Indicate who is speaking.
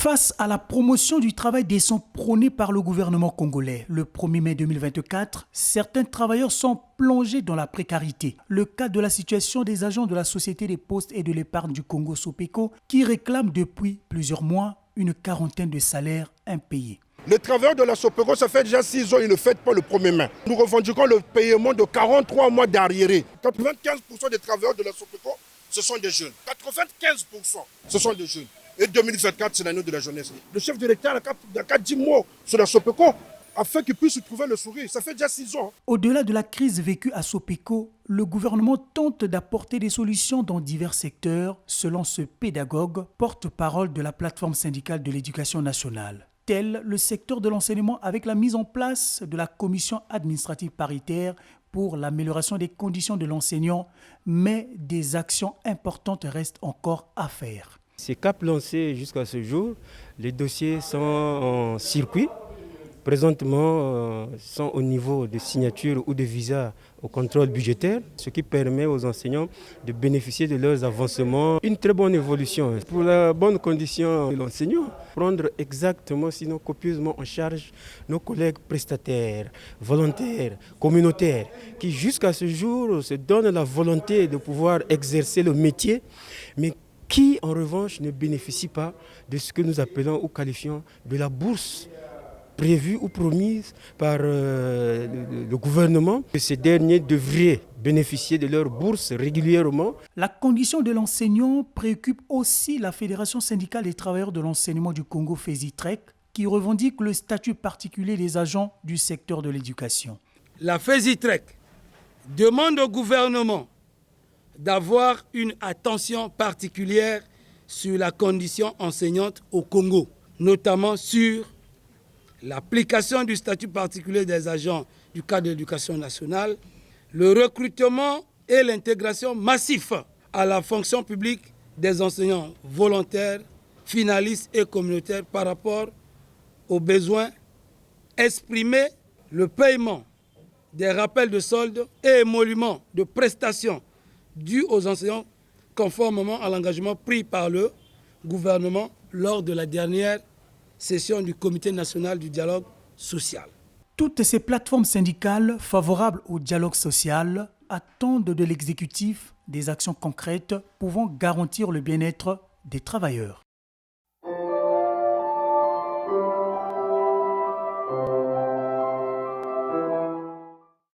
Speaker 1: Face à la promotion du travail décent prônée par le gouvernement congolais, le 1er mai 2024, certains travailleurs sont plongés dans la précarité. Le cas de la situation des agents de la Société des Postes et de l'Épargne du Congo Sopeco qui réclament depuis plusieurs mois une quarantaine de salaires impayés.
Speaker 2: Les travailleurs de la Sopeco, ça fait déjà 6 ans, ils ne fêtent pas le 1er mai. Nous revendiquons le paiement de 43 mois d'arriérés. 95% des travailleurs de la Sopeco, ce sont des jeunes. 95%, ce sont des jeunes. Et 2024, c'est l'année de la jeunesse. Le chef de l'État n'a qu'à 10 mots sur la Sopeco afin qu'il puisse trouver le sourire. Ça fait déjà 6 ans.
Speaker 1: Au-delà de la crise vécue à Sopeco, le gouvernement tente d'apporter des solutions dans divers secteurs, selon ce pédagogue, porte-parole de la plateforme syndicale de l'éducation nationale, tel le secteur de l'enseignement avec la mise en place de la commission administrative paritaire pour l'amélioration des conditions de l'enseignant, mais des actions importantes restent encore à faire.
Speaker 3: Ces caps lancés jusqu'à ce jour, les dossiers sont en circuit. Présentement, sont au niveau de signature ou de visa au contrôle budgétaire, ce qui permet aux enseignants de bénéficier de leurs avancements. Une très bonne évolution pour la bonne condition de l'enseignant. Prendre exactement, sinon copieusement en charge nos collègues prestataires, volontaires, communautaires, qui jusqu'à ce jour se donnent la volonté de pouvoir exercer le métier, mais qui en revanche ne bénéficient pas de ce que nous appelons ou qualifions de la bourse prévue ou promise par le gouvernement. Ces derniers devraient bénéficier de leur bourse régulièrement.
Speaker 1: La condition de l'enseignant préoccupe aussi la Fédération syndicale des travailleurs de l'enseignement du Congo, FESITREC, qui revendique le statut particulier des agents du secteur de l'éducation.
Speaker 4: La FESITREC demande au gouvernement d'avoir une attention particulière sur la condition enseignante au Congo, notamment sur l'application du statut particulier des agents du cadre de l'éducation nationale, le recrutement et l'intégration massif à la fonction publique des enseignants volontaires, finalistes et communautaires par rapport aux besoins exprimés, le paiement des rappels de soldes et émoluments de prestations dus aux enseignants conformément à l'engagement pris par le gouvernement lors de la dernière session du Comité national du dialogue social.
Speaker 1: Toutes ces plateformes syndicales favorables au dialogue social attendent de l'exécutif des actions concrètes pouvant garantir le bien-être des travailleurs.